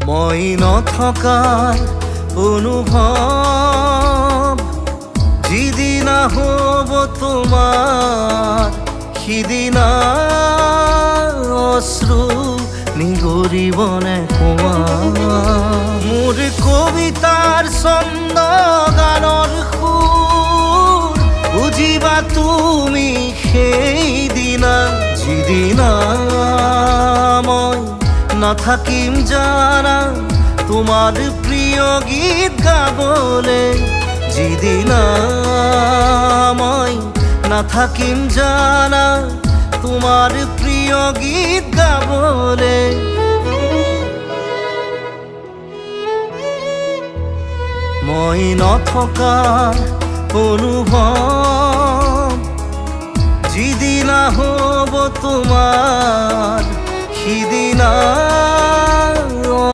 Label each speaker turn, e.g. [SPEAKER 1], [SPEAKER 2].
[SPEAKER 1] মই নথকাৰ অনুভৱ যিদিনা হ'ব তোমাৰ সিদিনা অশ্ৰু নিগৰিবনে তোমাৰ মোৰ কবিতাৰ ছন্দ গানৰ সুৰ বুজিবা তুমি সেইদিনা যিদিনা মই নাথাকিম জানা তোমাৰ প্ৰিয় গীত গাবলে যিদিনা মই নাথাকিম জানা তোমাৰ প্ৰিয় গীত গাবলে মই নথকাৰ অনুভৱ যিদিনা হ'ব তোমাৰ সিদিনা